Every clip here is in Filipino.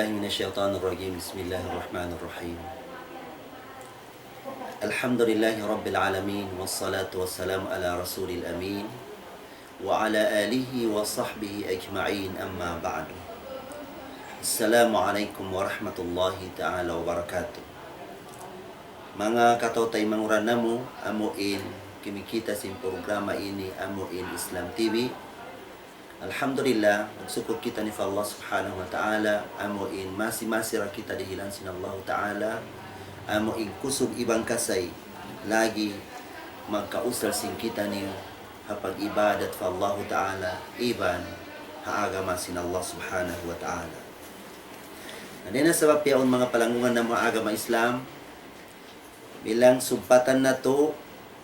بالله من الشيطان الرجيم بسم الله الرحمن الرحيم الحمد لله رب العالمين والصلاة والسلام على رسول الأمين وعلى آله وصحبه أجمعين أما بعد السلام عليكم ورحمة الله تعالى وبركاته Mga katotay manguranamu amuin kimikita sin programa ini amuin Islam TV. Alhamdulillah, nagsukod kita ni Allah subhanahu wa ta'ala, amuin masi-masira kita dihilan sin Allah ta'ala, amuin kusog ibang kasay, lagi magkausal sin kita niyo, hapag ibadat fa Allah ta'ala, iban, haagama sin Allah subhanahu wa ta'ala. Nanina sabab yaon mga palangungan ng mga agama Islam, bilang sumpatan na to,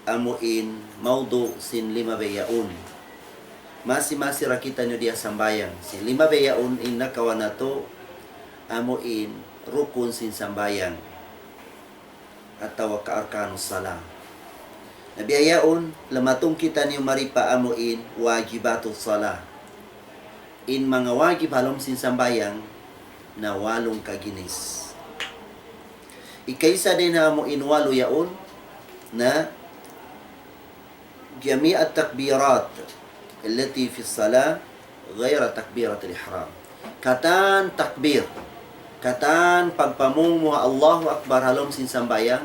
amuin maudo sin lima bayaon. Masi-masi rakita nyo diya sambayang. Sin lima bayaon in nakawa na to, amuin rukun sin sambayang. At tawag ka arkanus salah. Nabiyayaon, lamatong kita niyo maripa amuin wajibatus salah. In mga wajib halom sin sambayang, na walong kaginis. Ikaisa din na mo inwalo yaon na جميع التكبيرات التي في الصلاة غير تكبيرة الإحرام. Katan takbir. Katan pagpamung mo Allahu Akbar halom sin sambayang.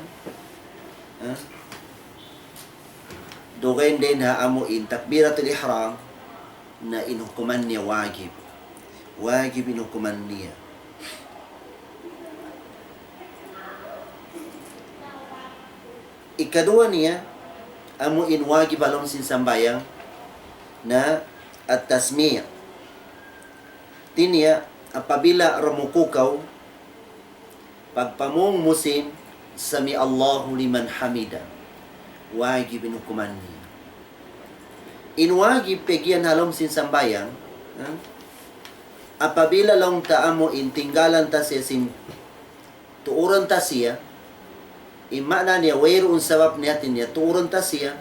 Dogain din ha amuin takbiratul ihram na inukuman niya wajib. Wajib inukuman niya. Ikadua niya, amuin wajib halom sin sambayang na at tasmi'. Tinya, apabila ramukukaw, pagpamong musim, sami Allahu liman hamida. Wajib inukuman niya. Inwajib pegyan halom sin sambayang, apabila lang taamuin tinggalan ta siya sin tuuran ta siya, imana niya, wayroon sabab niya tinya, tuuron ta siya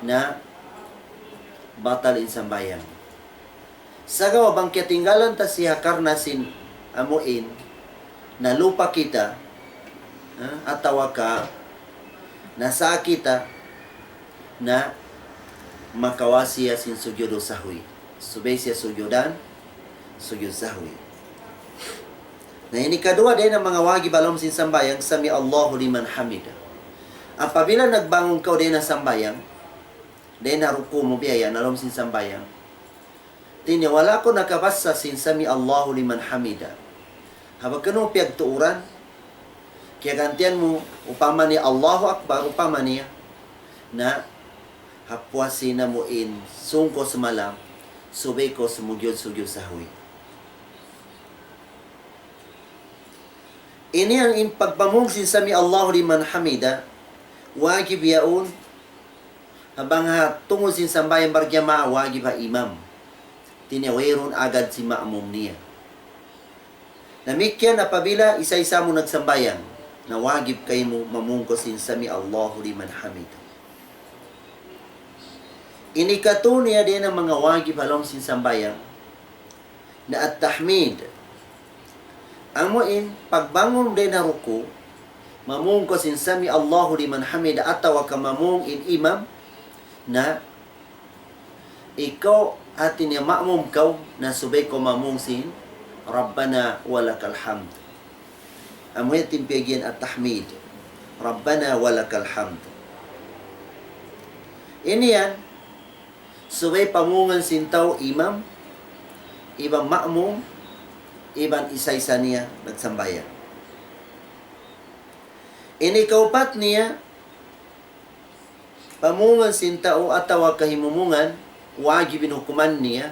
na batal in sambayang. Sagawa bang katinggalan ta siya karnasin amuin na lupa kita atawa ka nasa kita na makawasiya sin sujudo sahwi. Subay siya sujudan, sujud sahwi. Na ini kadua din ang mga wajib halom sin sambayang, sami Allahu liman hamida. Apabila nagbangon ka din na sambayang, din na ruku mo biyaya na halom sin sambayang, tinya wala ko nakabasa sin sami Allahu liman hamida. Habag kano piyagtuuran, kaya gantian mo upama ni Allahu Akbar, upama niya na hapwasin na mo in sungko sa malam, subay ko sumugyod-sugyod sa huy. Ini ang pagpamung sin sami Allahu liman hamida, wajib yaon habang tungod sin sambayang barjama, wajib ha imam. Tinawayron agad si ma'mum niya. Namikyan apabila isa-isa mo nagsambayang, na wajib kayo mo mamungko sin sami Allahu liman hamida. Inikato niya din ang mga wajib halong sin sambayang na at-tahmid. Amuin, pagbangon din na ruku, mamung ko sin sami Allahu liman hamida atawa ka mamung in imam na ikaw atin niya ma'mum kaw na subay ko mamung sin Rabbana walakal hamd. Amuin timpigyan at tahmid. Rabbana walakal hamd. Ini yan, subay pamungan sin taw imam, ibang ma'mum, iban isa-isa niya nagsambayan. Ini kaupat niya, pamungan sintao atawa kahimumungan, wajib hukuman niya,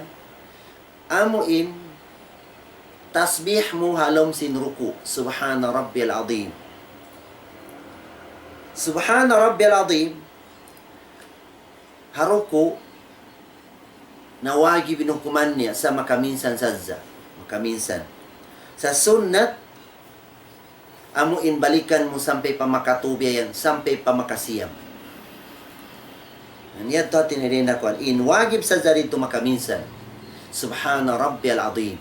amuin, tasbih mo halom sin ruku, Subhana Rabbiyal Azim. Subhana Rabbiyal Azim, haruku, na wajib hukuman niya sa makaminsan sadza. Makaminsan. Sa sunnat, amuin balikan mo sampai pa makatubiyan, sampai pa makasiyam. Yan to tinirina ko. In wajib sa zarito makaminsan. Subhana Rabbiyal Azim.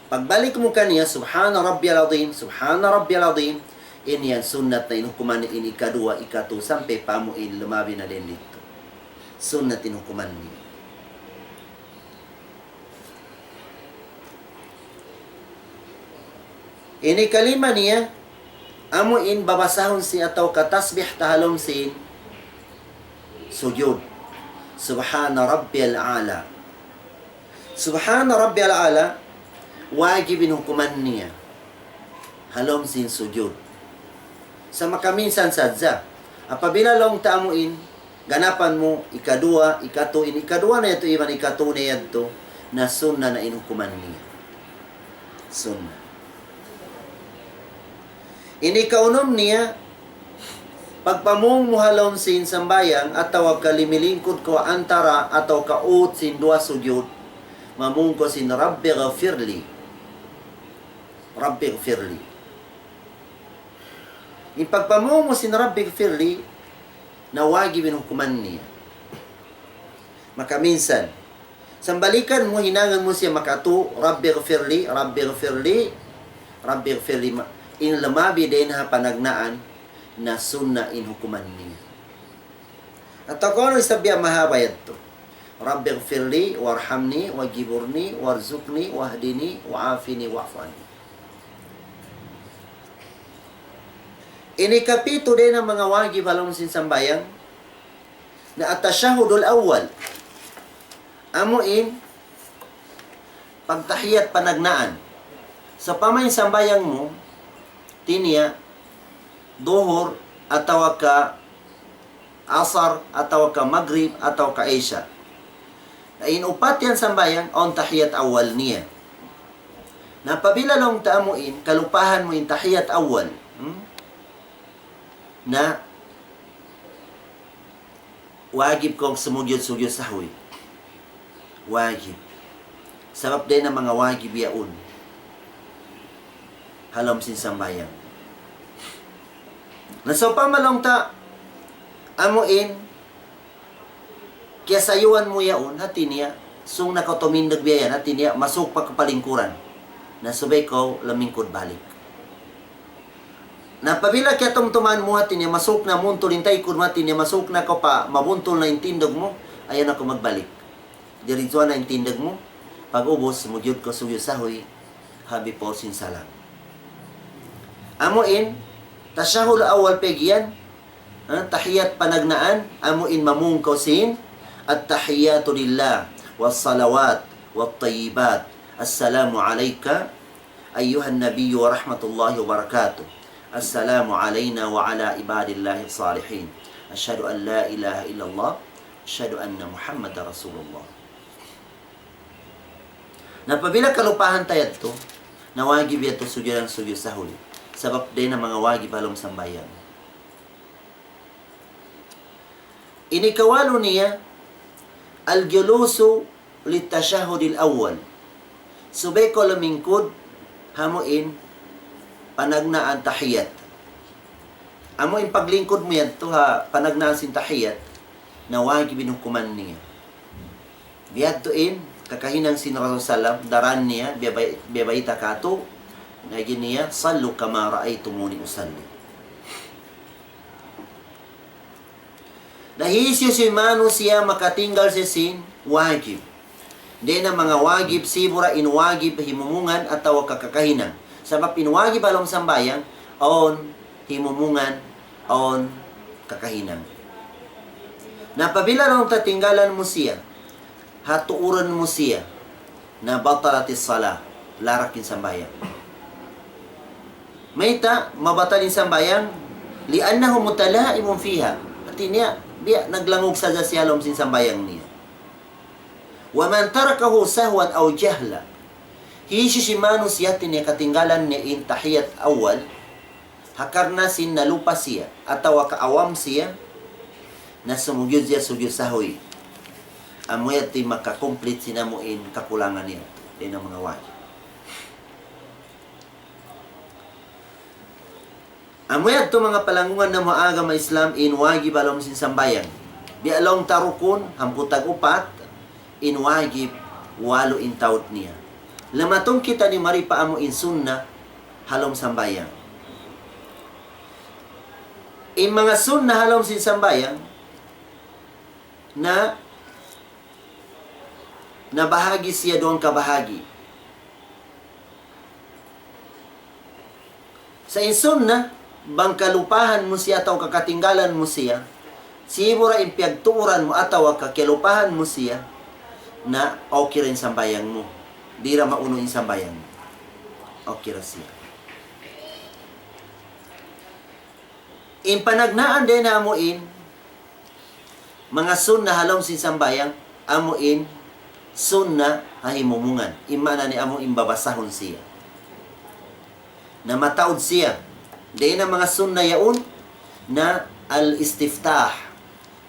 Pagbalik mo kaniya, Subhana Rabbiyal Azim, Subhana Rabbiyal Azim, yan sunnat na inukuman in ikadua, ikatu, sampai pamuin lumabi na din dito. Sunnat inukuman niya. Ini kalima niya, amuin babasahon si atau katasbih tahalom sin sujud. Subhana Rabbiyal A'la. Subhana Rabbiyal A'la, wajibin hukuman niya. Halom sin sujud. Sa makaminsan sadza. Apabila long taamuin, ganapan mo, ikadua, ikatu, ikadua na ito, iban ikatu na ito, na sunna na inukuman niya. Sunna. Ini kaunom niya, pagpamong muhalom sin sambayang, at tawag kalimilingkod ko antara, atau kaut sin dua sujud, mamung ko sin Rabbi ghafirli. Rabbi ghafirli. Ipagpamong mo sin Rabbi ghafirli, na wajibin hukuman niya. Makaminsan, sambalikan mo, hinangan mo siya makatu, Rabbi ghafirli, Rabbi ghafirli, Rabbi ghafirli, in lamabi din ha panagnaan na sunna in hukuman niya. At ako ano isabya mahabayad to? Rabbi ghafirli, warhamni, wajiburni, warzukni, wahdini, waafini, wa'fani. Inikapito din ang mga wajib halong sinsambayang na at-tashahudul awwal. Amuin, pagtahiyat panagnaan. Sa pamain sambayang mo, tiniya, duhur, atawa ka asar, atawa ka maghrib, atawa ka isya. Na inupat yan sambayang, on tahiyat awal niya. Napabila long taamuin, kalupahan mo in tahiyat awal. Na wajib kong sumugyod-sugyod sahwi. Wajib. Sabab din ng mga wajib yaun. Halom sin sambayang. Naso pamalong ta amuin kaya sayuan mo yaun hati niya sung nakautumindag biya hati niya masuk pa kapalingkuran na subay ko lamingkod balik. Napabila kaya tumtuman mo hati niya masuk na muntol intay kun hati niya masuk na ko pa mabuntol na intindog mo ayan ako magbalik. Diritso na intindog mo pag ubos mugyod ko suyo sahoy habi po sin salam. Amuin tasyahul awal pegyan, tahiyat panagnaan, amuin mamungkaw sin, at tahiyatu lillah, was salawat, wat tayyibat. Assalamu alayka, ayyuhan nabiyyu wa rahmatullahi wa barakatuh. Assalamu alayna wa ala ibadillahi salihin. Asyhadu an la ilaha illallah, asyhadu anna Muhammad Rasulullah. Napabila kalupahan tayo ito, nawagib ito sugyarang sugyo sa huli. Sabab din ang mga wajib halong sambayan. Inikawalo niya, al-julusu litashahudil awwal. Subay ko lamingkod, hamuin, panagnaan tahiyat. Amuin paglingkod mo yan, to ha, panagnaan sin tahiyat, na wajib inukuman niya. Biyadtuin, kakahinang sin Rasulullah, daran niya, biyabayita kato, ngayon niya, sallu kama ra'aytumuni usalli. Nahisyo si Manu siya makatinggal si sin, wajib. Di na mga wajib, sibura inwajib himumungan at tawa kakakahinan. Sabab inwajib along sambayang, on himumungan, on kakahinan. Napabila nung tatinggalan mo siya, hatuuran mo siya, na batalatis salah, larakin sambayang. Mayta, mabatalin sambayang, li'annahu mutalaimun fiha. At niya, biya, naglangog sa jasyalom sin sambayang niya. Wa man tarakahu sahwan aw jahla. Hishisimano siya tinya katinggalan niya in tahiyat awal, hakarna sin nalupa siya, atawa kaawam siya, na sumugyod siya sugyod sahoy. Amoy at makakomplete sinamuin kakulangan niya. Yan ang mga wajib. Amoy at mga palangungan na maaga ma Islam in wajib along sin sambayang. Di along tarukon, hamputag upat, in wajib, walo in taut niya. Lamatong kita ni mari paamo in sunnah halom sambayang. In mga sunnah halom sin sambayang na bahagi siya doon kabahagi. Sa in sunnah, bang kalupahan mo siya atau kakatinggalan mo siya, sibura impiyagtuuran mo ataw kakilupahan mo siya, na okay rin sambayang mo. Di ra mauno in sambayang mo. Okay ra siya. In panagnaan din na amuin, mga sunnah halom sin sambayang, amuin, sunnah hahimumungan. Imana ni amo imbabasahon siya. Na mataod siya. Dahil na mga sunnah yaon na al-istiftah.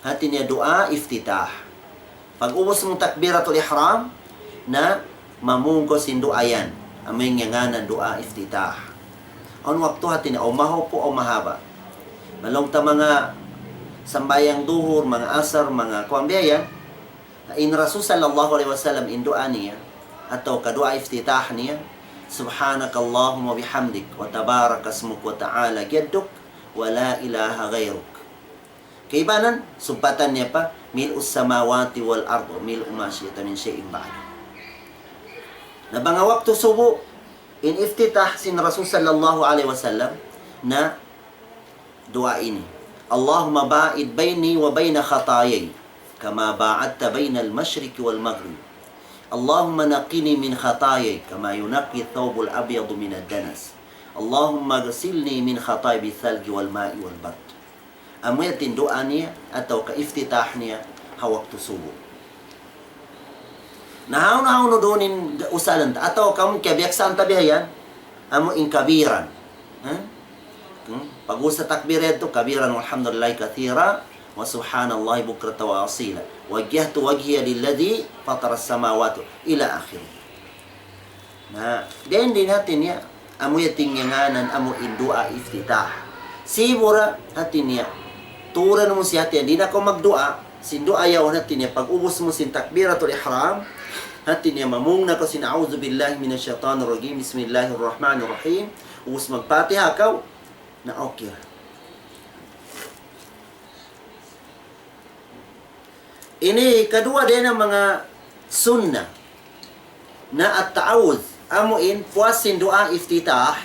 Hati niya dua, iftitah. Pag ubos mong takbiratul ihram, na mamungkos in duayan. Amay nga nga dua, iftitah. Ang waktu hati niya, o maho po o mahaba. Malong ta mga sambayang duhur, mga asar, mga kuambiyayan, in Rasul sallallahu alaihi wasallam in dua niya, atau kadua iftitah niya, Subhanakallahumma bihamdik wa tabaraka ismuk wa ta'ala jadduk wa la ilaha ghayruk. Kaibanan, sumpatan niya pa, mil'us samawati wal ardo, mil'u ma syi'ta min syai'in ba'd. Na mga waktu subo, in iftitah sin Rasul sallallahu alaihi wasallam na dua ini. Allahumma ba'id baini wa baina khatayai kama ba'adta baina al-masyriq wal maghrib. Allahumma naqini min khatayai kama yunaqi thawbul abyadu min ad-danas. Allahumma ghasilni min khatayai bithalgi wal ma'i wal bard. Amo yatin doa niya atau ka-iftitah niya hawaktu subuh. Nahaw no donin usalan ta atau kamu kabiyaksaan tabihayan amo in kabiran. Pag usa takbir ito kabiran walhamdulillah kathira wa subhanallahi bukrata wa asila. Wajjahtu wajhiya lilladhi fatara as-samawati ila akhir. Na din natin niya amo yating nganan amo in dua iftitah. Sibura hatin niya turan mo siya hatin di na ko magdua sin dua yaw natin niya pag ubos mo sin takbiratul ihram hatin niya mamung na ko sin a'udzu billahi minasyaitonir rajim bismillahirrahmanirrahim ubos magpatiha kaw na okay. Ini kedua din ang mga sunnah na at-ta'awudh amuin puasin doa iftitah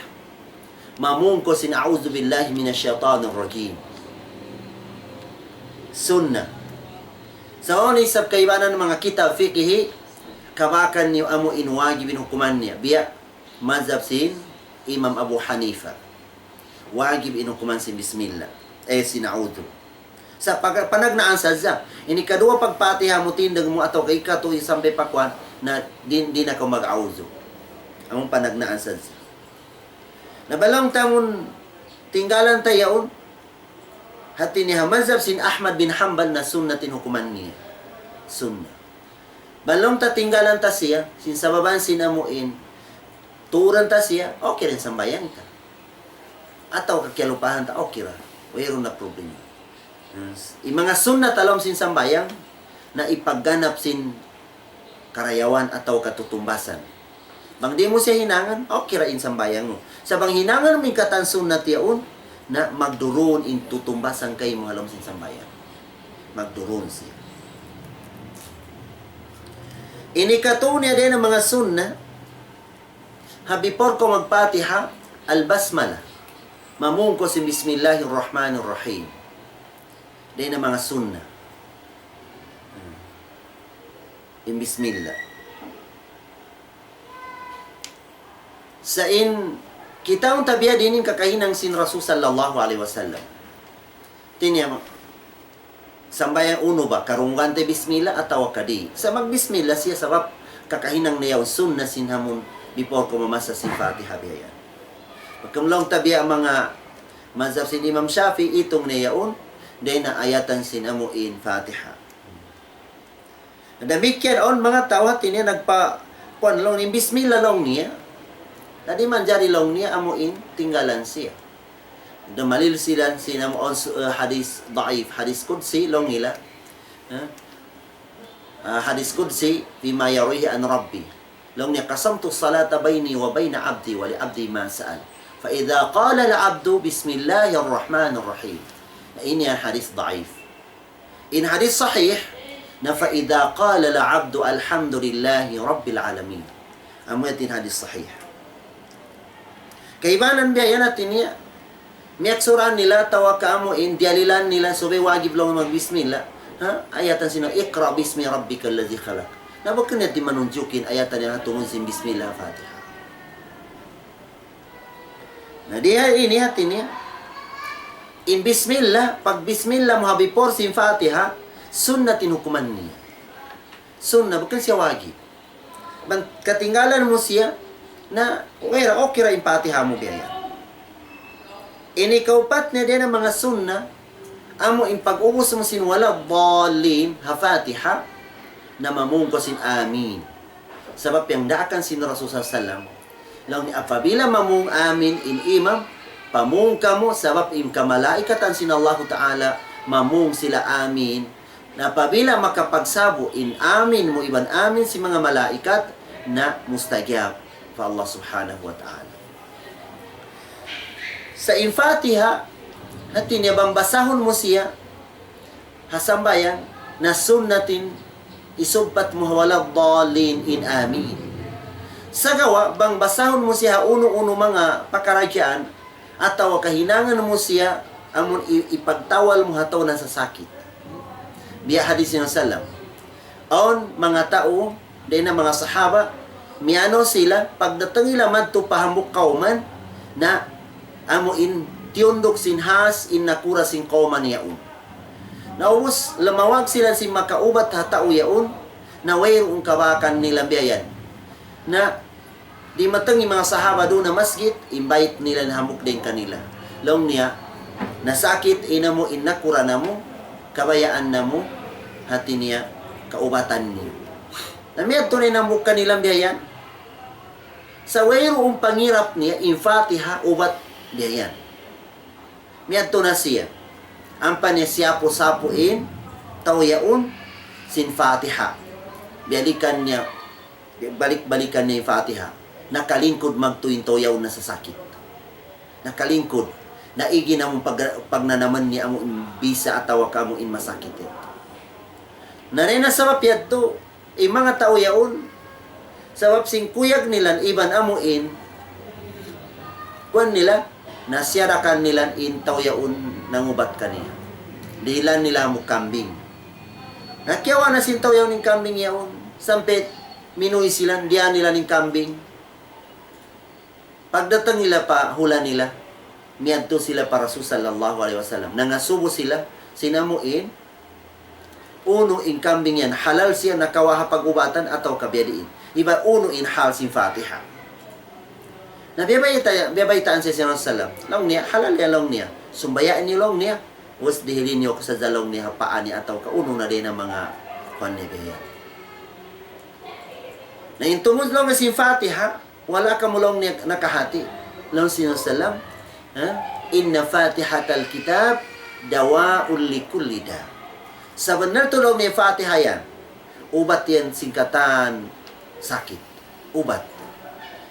mamungko sin a'udzu billahi minasyaitonir rajim. Sunnah. Sa oni sab kaibanan mga kitab fiqhi kabakan niyo amo inwagibin hukuman niya biya mazhab sin Imam Abu Hanifa. Wajib inukuman sin bismillah. Sin a'udzu. Sa panagnaan sadya, ini kadua pagpatiha mo tindag mo ato kay katuy sampai pakwan na di na ko mag-a'udzu. Among panagnaan sadya. Nabalong tamon tinggalan tayaon hati ni mazhab sin Ahmad bin Hanbal na sunnatin hukuman niya. Sunnah. Balong ta tinggalan ta siya sin sababan sinamuin turan ta siya okay rin sambayang ta. Ataw kakialupahan ta okay ra. Wala na problema. Mga sunnah talom sin sambayang na ipagganap sin karayawan atau katutumbasan. Bang di mo siya hinangan, okay ra in sambayang mo. Sa bang hinangan mo katan sunnah tiyaon na magduron in tutumbasan kay mga halom sin sambayang. Magduron siya. Inikatunya din ang mga sunnah habipor ko magpatiha al-basmala. Mamungko si bismillahirrahmanirrahim. Din ang mga sunnah. In bismillah. Sa in kita ang tabiya din yung kakahinang sin Rasul sallallahu alaihi wasallam. Tinya sambayang uno ba karungan te bismillah ataw kadi. Sa magbismillah siya sabab kakahinang niyaw sunnah sin hamon before ko mamasa si Fatiha biya. Pagkamlong tabiya ang mga mazhab sin Imam Shafi itong niyaon dahil na ayatan sinamuin Fatiha. Nadamikyan on mga tawat niya nagpa kuan long ni bismillah long niya. Tadi man jari long niya amuin tinggalan siya. Damalil sila sinamuon hadis daif, hadis qudsi long nila. Hadis qudsi bima yarihi an rabbi. Long niya qasamtu salata bayni wa bayna abdi wa li abdi ma sa'al. Fa idza qala al abdu bismillahir rahmanir rahim. Na ini ang hadis dhaif. In hadis sahih na fa idza qala al abdu alhamdulillahi rabbil alamin. Amuyatin hadis sahih. Kaibanan biya natin niya. Miyaksuran nila tawa kaamuin dialilan nila sobe wajib lang magbismillah. Ha? Ayatan sino iqra bismi rabbikal ladzi khalaq. Nabakan niya di manunjukin ayatan niya tungkol sin bismillah Fatiha. Nah dia ini hati niya. In bismillah, pag bismillah mo before sin Fatiha, sunnatin hukuman niya. Sunnah bukan siya wajib. Katinggalan mo siya na okay ra in Fatiha mo biya. Ini kaupat niya din ang mga sunnah amo in pag-ubos mo sin wala dhalin ha Fatiha na mamungko sin amin. Sebab yang daakan sin Rasulullah sallallahu law ni apabila mamung amin in imam pamungka mo sebab im kamalaikatan sin Allah Taala mamung sila amin. Na apabila makapagsabo in amin mo iban amin si mga malaikat na mustajab fa Allah Subhanahu wa Ta'ala. Sa Fatiha, natin niya bambasahon mo siya, hasambayan, na sunnatin, isubpat mo wala dhalin in amin. Sa gawa, bang basahon mo siya uno-uno mga pakaragyaan, ataw kahinangan mo siya, amon ipagtawal mo hataw na sa sakit. Biya hadis ng salam. On, mga tao, din na mga sahaba, miano sila, pagdatang ila madto pahamok kauman, na amo in tiundok sinhas in nakura sin kauman yaun. Naubos lamawag sila si makaubat hatao yaun na wayroong kabakan nila biyayan. Na di matangi mga sahaba doon na masjid, invite nila na hamok din kanila. Long niya, nasakit ina mo in nakura na mo, kabayaan na mo, hati niya, kaubatan niyo. Namiyad to na hamok kanilang biyayan. Sa wayroong pangirap niya, in Fatiha, ubat diyan. Miyadto na siya. Ang panisyapo-sapuin, tawyaun, sin Fatiha. Balikan niya, balik-balikan niya yung Fatiha. Nakalingkod magtuin-toyaw na sa sakit. Nakalingkod. Naigi na mong pagnanaman niya ang bisa at tawa ka mo in masakit. Narena sa mapyad to, mga tawyaun, sabab sing kuyag nilan, iban amuin, kuwan nila, nasyarakan nila in tawyaun nangubat kaniya. Dihilan nila mo kambing. Nakyawa na sin tawyaun ng kambing yaon. Sampit, minuhi sila, diyan nila ng kambing. Pagdatang nila pa, hula nila, miyadto sila para Rasul sallallahu alaihi wasallam. Nangasubo sila, sinamuin, uno in kambing yan, halal siya nakawaha pag-ubatan atau kabyadiin. Iba uno in hal sin Fatiha. Nabibaytaan siya sa salam. Long niya, halal ya long niya. Sumbayaan niyo long niya. Was dihilin niyo sa dalong niya paan niya ataw kauno na din ang mga kwanibaya. Na yung tungod long na si Fatiha, wala ka mo long niya nakahati. Long siya salam, inna Fatihatal kitab dawa'ul likulli da. Sa benar to long niya Fatiha yan, ubat yan singkatan sakit. Ubat.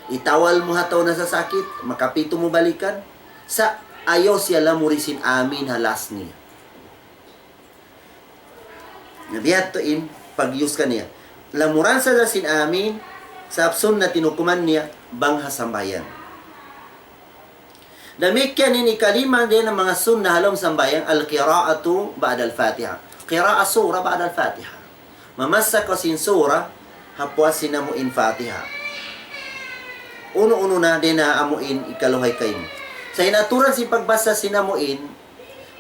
Itawal mo hataw na sa sakit, makapito mo balikan, sa ayaw siya lamurisin amin halas niya. Nabiyat to in, pag-use ka niya. Lamuran sa sin amin, sa absun na tinukuman niya, bang hasambayan. Damikyan ini kalima din ang mga sunnah halong sambayan, al-qira'atu ba'da al-Fatiha. Qira'a surah ba'da al-Fatiha. Mamasa ko sin surah, hapwa sinamuin Fatiha. Uno-uno na din na amuin ikaluhay kayo. Sa inaturan si pagbasa sinamuin,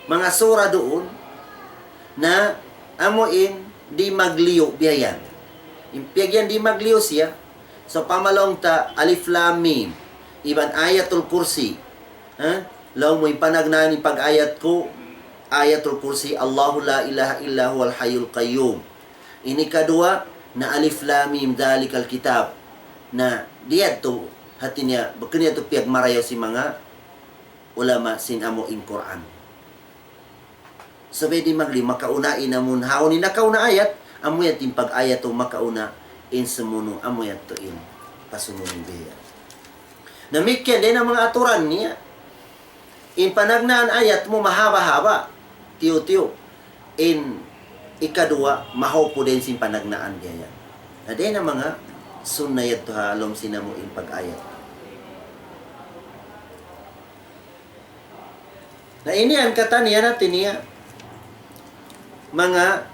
mga sura doon, na amuin di magliyo biyayan. Impiyagyan di magliyo siya, so pamalong ta alif lam mim, iban ayatul kursi. Law mo ipanagnani pag-ayat ko, ayatul kursi, Allahu la ilaha illa huwal hayyul qayyum. Ini kadua, na alif lam mim dalikal kitab. Na diyan to, hati niya, bakit niya ito piyagmarayo si mga ulama sin amo in Quran. Sabi di magli, makaunain na muna. Haon ni nakauna ayat, amo yatin pag-ayat o makauna in sa muno, amo yat to in. pasununin biya. Namikyan din ang mga aturan niya. In panagnaan ayat mo mahaba-haba, tiyo-tiyo. In ikadua, mahopo din sin panagnaan biya. Na din ang mga sunnayat to halom sinamo in pag-ayat. Na ini ang kataniya natin niya. Mga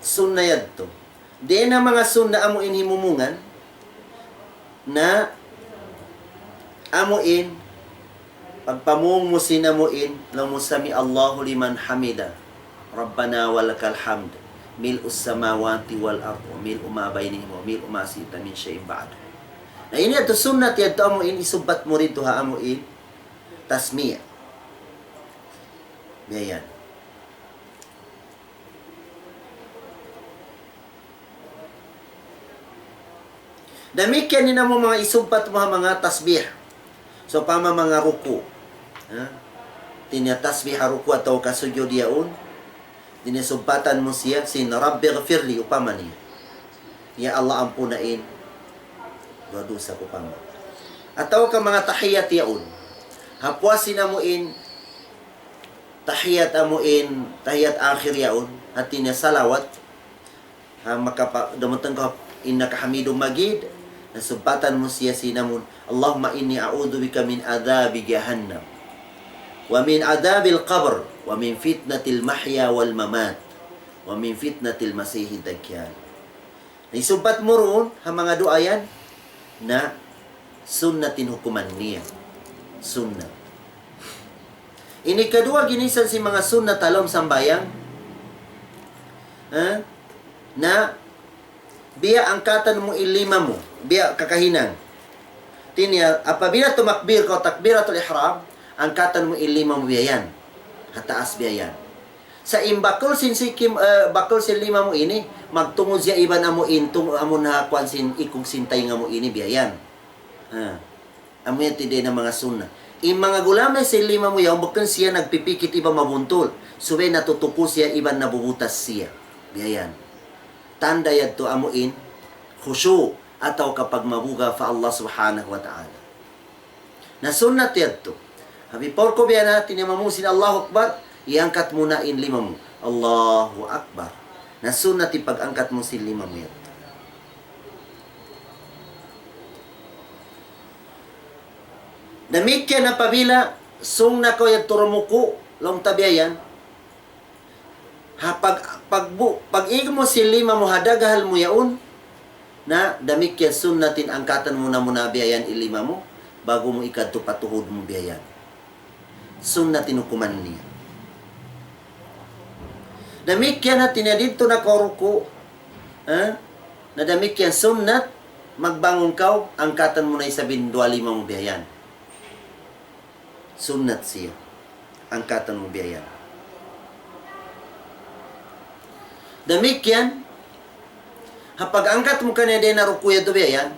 sunnayat to. Di na mga sunna amo in himumungan na amuin pagpamung mo sinamuin lang mo sami Allahu liman hamida Rabbana walakal hamd mil'us samawati wal ardu mil'u ma bainihim wa mil'u ma sita min syai'in ba'd. Na ini ato sunnat yadto amuin isubat mo rito ha amuin tasmiyah. Yan. Damikian ni namo mga isumpat mo mga tasbih. So pama mga ruku. Tinya tasbih ruku atau kasujud yaun. Tinya sumbatan mo siya sin Rabbighfirli upama niya. Ya Allah ampunain dosa ko pama. Atau ka mga tahiyat yaun. Hapwasin amuin tahiyat amuin tahiyat akhir yaun at tinya salawat. Damatang ko innaka hamidum magid. Nasubatan mo siya sinamun, Allahumma inni a'udzubika min adhabi jahannam wa min adhabil qabr wa min fitnatil mahya wal mamat wa min fitnatil masihid dajjal. Nisubat mo roon ang mga duayan na sunnatin hukuman niya. Sunnah. Ini kedua ginisan si mga sunnah talom sambayang na biya angkatan mo ilima mo. Biya kakahinan. Tinya, apabila tumakbir ko takbiratul ihram, angkatan mo ilima mo biyayan. Hataas biyayan. Sa imbakol sin sikim bakol sin lima mo ini, magtungod siya iban amo intung amo na kwan sin ikog sintay nga mo ini biyayan. Amo yan tiday na mga sunna. In mga gulamay sa lima mo yaw, bukan siya nagpipikit iba mabuntol. Suwe natutuko siya iban nabubutas siya. Biyayan. Tanda yad to amuin khusyu atau kapag mabuga fa Allah subhanahu wa ta'ala. Na sunnat yadto. Before ko biya natin yung mamusin Allahu Akbar, iangkat mo na in lima mo. Allahu Akbar. Na sunnat pag-angkat mo sin lima mo yadto. Namikya na pabila, sung na ko yung turumuko, long tabiayan, pag-ig mo si lima mo hadagahal mo yaon, na damikyan sunnatin angkatan mo na muna biyayan ilima mo bago mo ikadto patuhod mo biyayan. Sunnatin hukuman niya. Damikyan na tinadito na koruko, na damikyan sunnat, magbangon kaw, angkatan mo na isabin 25 mo biyayan. Sunnat siya. Angkatan mo biyayan. Damikyan, hapag angkat mo kanina din na rukuya to biyayan,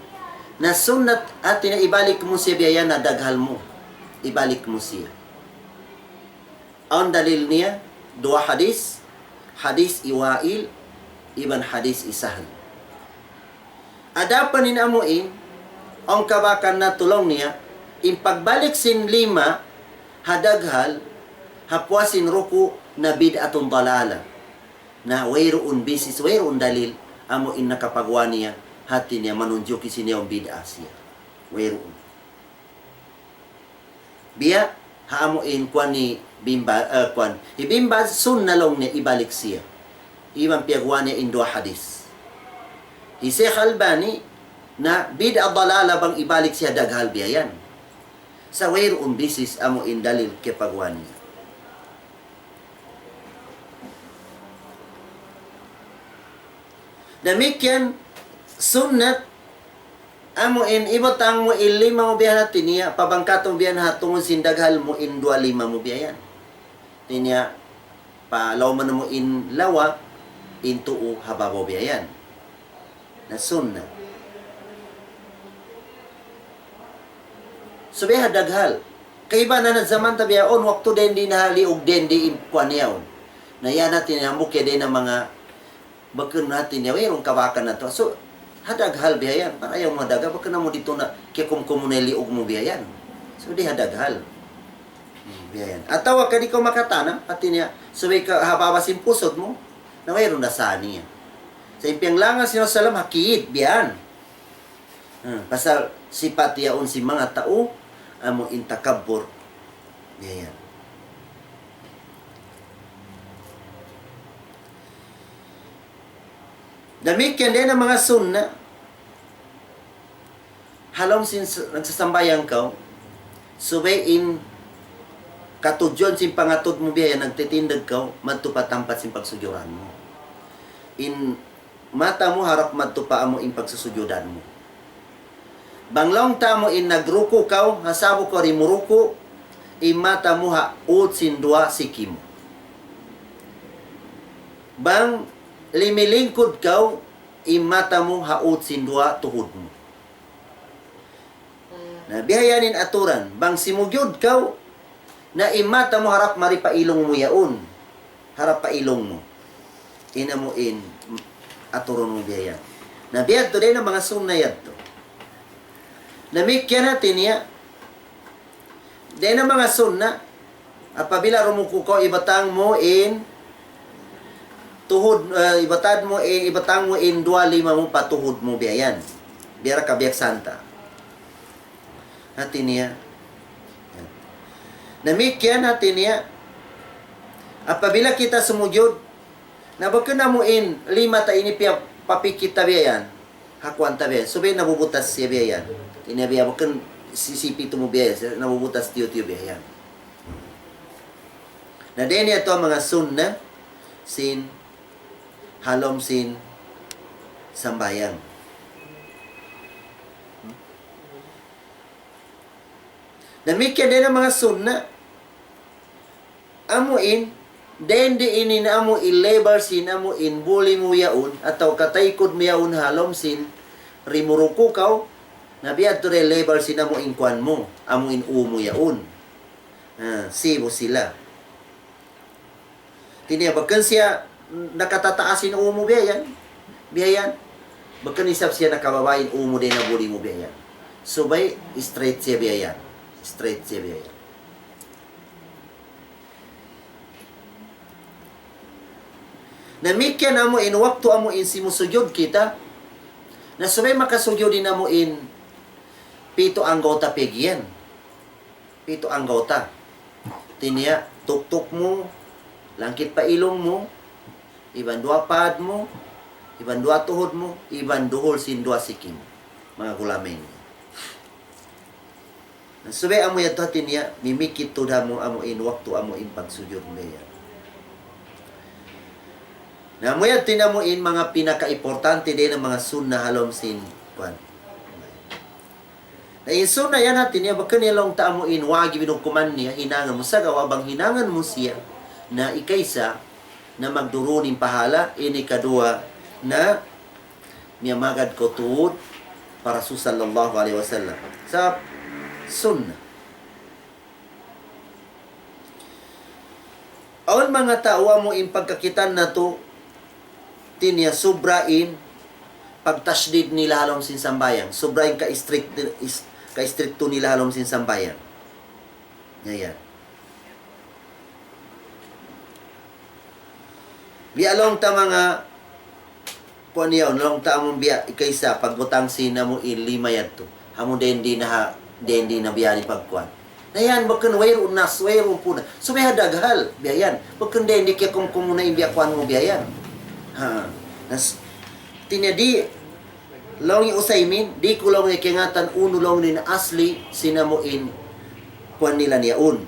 na sunnat at ibalik mo siya biyayan na daghal mo. Ibalik mo siya. Ang dalil niya, dua hadis, hadis Iwail, iban hadis Isahal. Adapan ni amuin, ang kabakan na tulong niya, in pagbalik sin lima, hadaghal, hapwasin ruku na bid'atun dalala. Na wayroon bisis, wayroon dalil, amo in nakapagawa niya, hati niya manunjuki siya ang bid'a siya. Wayroon. Biya, haamo in kwan ni bimba, kwan. Ibimba, sun na long niya, ibalik siya. Iwan piyagwa niya in dua hadis. Sheikh Albani, na bid'a dalala bang ibalik siya daghal biyayan. Sa wayroon bisis, amo in dalil kipagawa niya. Damikyan sunnat amo in ibotang mo ilima mo biyan tinia pabangkatong biyan hatungon sindaghal mo in 25 mo biyan. Tinia pa law man mo in lawa in tuo hababaw biyan. Na sunnat. Subiha daghal. Kay iba na zaman tabiaon waktu den di nahali og den di kuan yaon. Na yan natin amok din ang mga bakun natin niya, mayroong kabakan na to. So, hadaghal biyayan. Para ayaw mo hadaga, baka na mo dito na kikumkumuneli og mo biyayan. So di hadaghal. Biyayan. At tawa ka di ko makatanam, pati niya, subay ka hababasin pusod mo, na mayroon na sani yan. Sa impiyang langan sinasalam, hakiyit, biyan. Pasal sipat yaon si mga tao, amo intakabur, biyayan. Damikian din ang mga sunna. Halong nagsasambayang ka, subayin katudyon sin pangatod mo biya, nagtitindag ka, madtupatampat sin pagsugyuran mo. In mata mo, harap madtupa mo in pagsusugyudan mo. Banglong tamo in nagruko ka, hasabo ko rimuruko, in mata mo ha, ut sin dua sikim. Bang limilingkod ka, in mata mo haut sin dua tuhod mo. Na bihayanin aturan, bang simugyod ka, na imata mo harap maripailong mo yaon. Harap pailong mo. Ina mo in aturon mo bihayan. Na biyad to din ang mga sunnayad to. Namikyan natin niya. Din ang mga sunna, apabila rumuko ko, ibatang mo in tuhod, ibatang mo in 2-5 mo patuhod mo biyayan. Biyara ka biyak santa. Natin niya. Namikyan natin niya. Apabila kita sumugyod, nabagkan na mo in 5 ta inipya papikit tabiyan. Hakuan tabiyan. Sabi nabubutas siya biyayan. Tinabiya, bakan sisipi ito mo biyayan. Nabubutas tiyo-tiyo biyayan. Na din niya ito mga sunna sin halom sin sambayang. Namikyan din ang mga sunna. Amuin, den di ini na amo i-labor sin amo in buli mo yaon, ataw kataykod mo yaon halom sin rimuruko kaw, nabiyad to re labor sin amo in kwan mo, amo in umo yaon. Sibo sila. Tiniyabakan siya, nakatataasin umo biyayan. Biyayan. Bakan isap siya nakababayin umo din na buli mo biyayan. So bay, straight siya biyayan. Straight siya biyayan. Namikyan amo in waktu amo in simusugyod kita, na subay makasugyod din amo in 7 anggota pegyan. 7 anggota. Tiniya, tuktok mo, langkit pa ilong mo, iban 2 pad mo, iban 2 tuhod mo, iban duhol sin 2 sikim. Mga gulamen. Subay amo yato tiniya, mimikit to mo amo in waktu amo in pagsujud mo yan. Na mo yan tinamuin mga pinaka-importante din ng mga sunna halom sin kwan. Na yung sunna yan natin niya, baka nilang taamuin, wagi binukuman niya, hinangan mo sa gawa, bang hinangan mo siya na ikaysa na magdurunin pahala, ini kadua na miyamagad ko tuod para su sallallahu alaihi wasallam. Sa sunna. Awan mga tao mo in pagkakitan na to, tinya sobrain pagtasdid nila halom sin sambayang. Sobrain ka-stricto nila halom sin sambayang. Yan. Bialong ta mga kuan yaw, nalong ta among biya ikaysa pagbutang sina mo in 5 yadto. Hamo den di na biya ni pagkuan. Dayan baken wayro puna. So may hadaghal biyayan. Baken den di kay kum na ibiya kuan mo biyayan. Tinadi long yung usaymin, di ko lang ikingatan uno long din asli sinamuin kuan nila niyaon.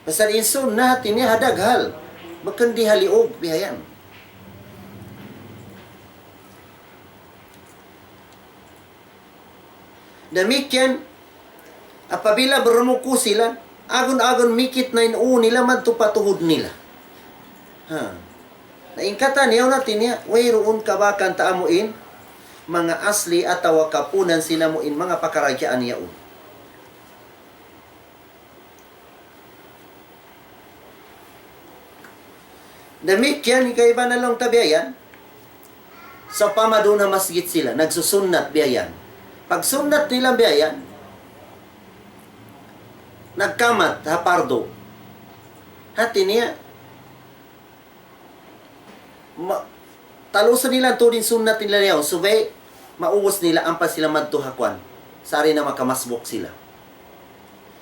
Pasal insun natin niya hadaghal, bakan di haliog bihayan. Damikyan, apabila berumuko sila, agon-agon mikit na inu nila matupatuhod nila. Naingkatan niyaw natin niya, wayroon kabakan taamuin, mga asli at kapunan sinamuin, mga pakaragyaan niyaon. Damikyan, ikaiba na lang tabiayan, Sa pamaduna masjid sila, nagsusunnat biyayan. Pag sunnat nila biyayan, nagkamat hapardo. Hati niya, talusan nila turin sunnat nila niya. Subay, mauwas nila ampas sila madtuhakwan. Sari na makamasbok sila.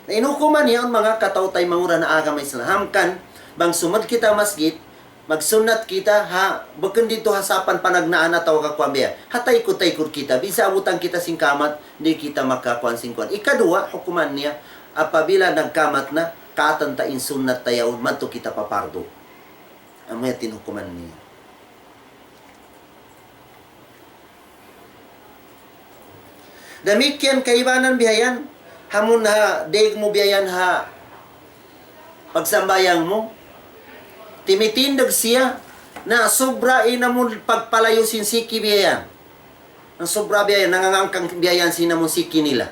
Na inukuman niya ang mga katautay mangura na agama Islam. Hamkan, bang sumad kita masjid, magsunat kita, ha, bukan dito hasapan panagnaan na tawag kakwambiya. Hatay-kutay-kur kita, bisa abutan kita singkamat, di kita makakuan singkuan. Ikadua, hukuman niya, apabila nagkamat na, katantain sunat tayaw, madto kita papardo. Ang mga tinukuman niya. Demikian kaibanan bihayan, hamun ha, daig mo bihayan ha, pagsambayang mo, timitindag siya na sobra inamon pagpalayo sinsiki biyayan. Ang sobra biyayan, nangangangkang biyayan sinamon siki nila.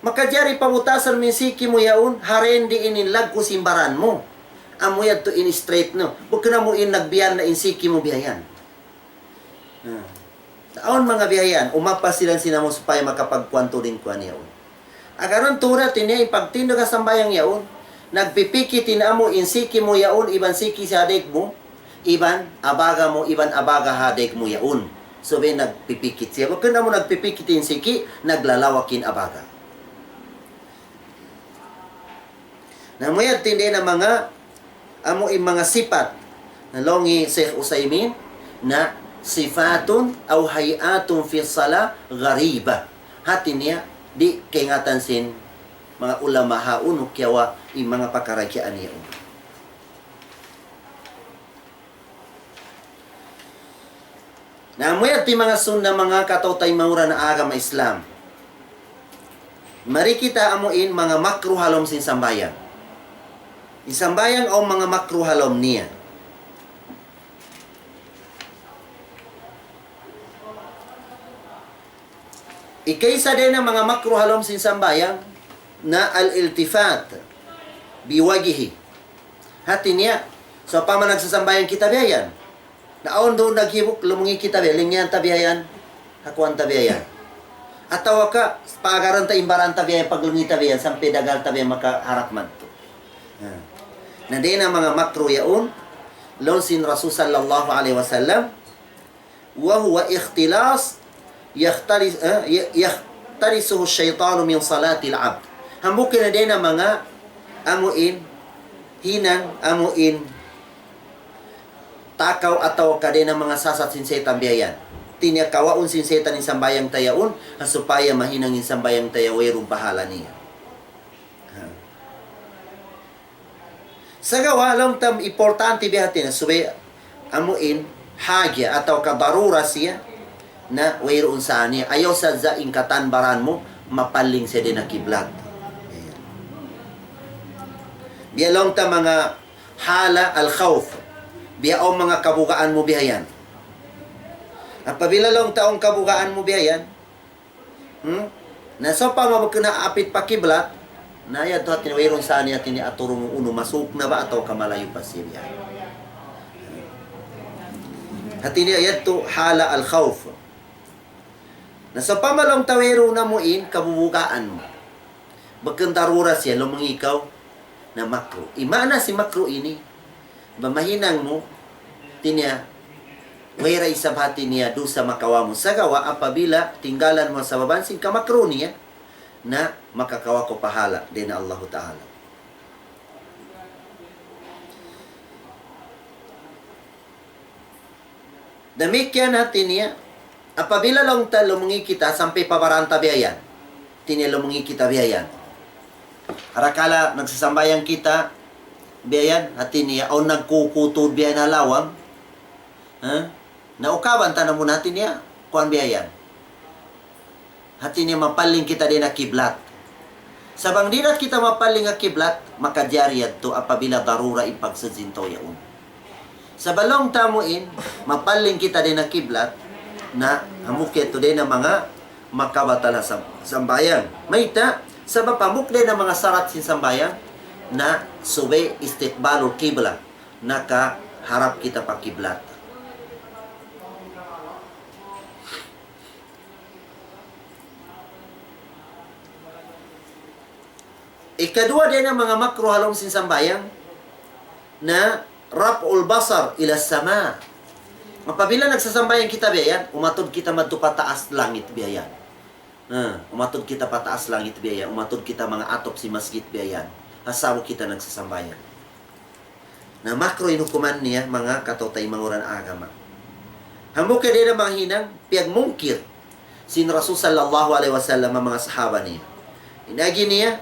Makajari pamutasan min siki mo yaon, harendi inilag ko simbaran mo. Amuyad to in straight no. Bukod na mo in nagbiyan na insiki mo biyayan. Taon mga biyayan, umapas silang sinamo supaya makapagkwanto din kwa niyaon. Agaron turat niya, ipagtindo ka sambayang yaon, nagpipiki tinamo insiki mo yaon, iban siki sa hadek mo, iban abaga mo, iban abaga hadek mo yaon. So ben nagpipikit siya. Bukod na mo nagpipikit insiki, naglalawakin abaga. Namuyad tindi na mga amo mga sipat na longi Sheikh Usaymin na sifatun aw hayatun fi salah ghariba. Hati niya di kaingatan sin mga ulama haun ukyawa i mga pakarakyaan niya. Namuyad ti mga sunna mga katautay maura na agama Islam. Mari kita amuin mga makruh halom sin sambayan. Isambayang o mga makruh halom niya. Ikaysa din ang mga makruh halom sin sambayang na al-iltifat biwagihi. Hati niya. So, pa man nagsasambayang kita biyayan. Naon doon naghibok, lumungi kita biyayan. Lingyan tabiyayan. Hakuan tabiyayan. At tawa ka, pagaran ta imbaran tabiyayan, paglungi tabiyayan, sampai dagal tabiyayan makaharap man to. Na din ang mga makruh yaon, lonsin Rasul sallallahu alaihi wasallam, wa huwa ikhtilas yaktarisuhu syaitanu min salatil abd. Hambukin na din ang mga amuin, hinang, amuin, takaw ataw ka din ang mga sasat sinsetan biyayan. Tinya kawaun sinsetan in sambayang tayaon, supaya mahinang in sambayang tayawerong pahala niya. Sa gawa lang tam importante bihatin na subay amuin hagya ataw kadarura siya na wayroon sa niya. Ayaw sa zaing katanbaran mo, mapaling siya din na kiblat. Biya lang ta mga hala al-khawf. Biya o mga kabugaan mo bihayan. At pabila lang taong kabugaan mo bihayan, na so pa mabagkinaapit pa kiblat, na yan to at tinawirong sa niya tiniaturong uno, masuk na ba ataw kamalayo pa siya. At yan to hala al-khawf. Na sa pamalong tawero na mo in, kabubukaan mo. Bagkang darura siya, lumangikaw na makro. Imana si makro ini, bamahinang mo, tinya, wera isabhati niya do sa makawa mo. Sa gawa, apabila tinggalan mo sa babansin, kamakro niya, na makakawa ko pahala din Allah Ta'ala. Demikian natin niya, apabila lang ta lumungi kita sampai pabaranta biyayan, tinya lumungi kita biyayan. Harakala nagsasambayan kita biyayan, hati niya, o nagkukutod biyayan na lawang, naukaban tanam mo natin niya, kuan biyayan. Hati niya mapaling kita din na kiblat. Sabang di na kita mapaling na kiblat, makadyariyad to apabila darura ipagsazinto yaon. Sa balong tamuin, mapaling kita din na kiblat, na hamukit to din na mga makabatala sa sambayan. Mayta, sa bapamuk din na mga sarat sin sambayan, na subay istiqbalul kibla, nakaharap kita pa kiblat. Ikadua din ang mga makro halong sinsambayang na raf'ul basar ila sama. Apabila nagsasambayan kita biyan, umatod kita madto pataas langit biyan. Umatod kita pataas langit biyan, umatod kita mga atop si masjid biyan. Hasawo kita nagsasambayan. Na makro inukuman niya mga katotay manguran agama. Hamo kay din mga hinang piyag mungkir sin Rasul sallallahu alaihi wasallam mga sahaba niya. Inagi niya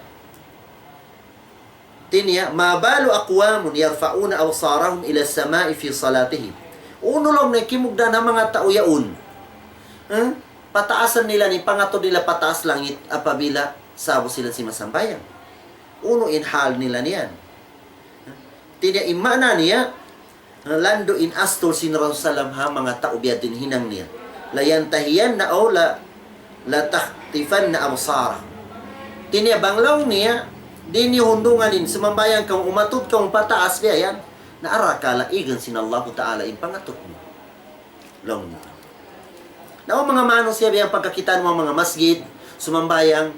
tinya ma balu aqwamun yarfa'una awsarahum ila as-sama'i fi salatihim. Uno lang na kimugda na mga tao yaon. Pataasan nila ni pangato nila pataas langit apabila sabo sila si masambayan. Uno in hal nila niyan. Tinya imana niya lando in astor sin Rasulullah ha mga tao biya din hinang niya. Layantahiyan na o la takhtifan na absara. Tinya banglaw niya din hundungan din sumambayan kang umatod kang pataas biya yan. Naarakala igan sin Allah Ta'ala in pangatot mo. Long nito. Na mga mano siya biyang pagkakitaan mo mga masjid, sumambayang,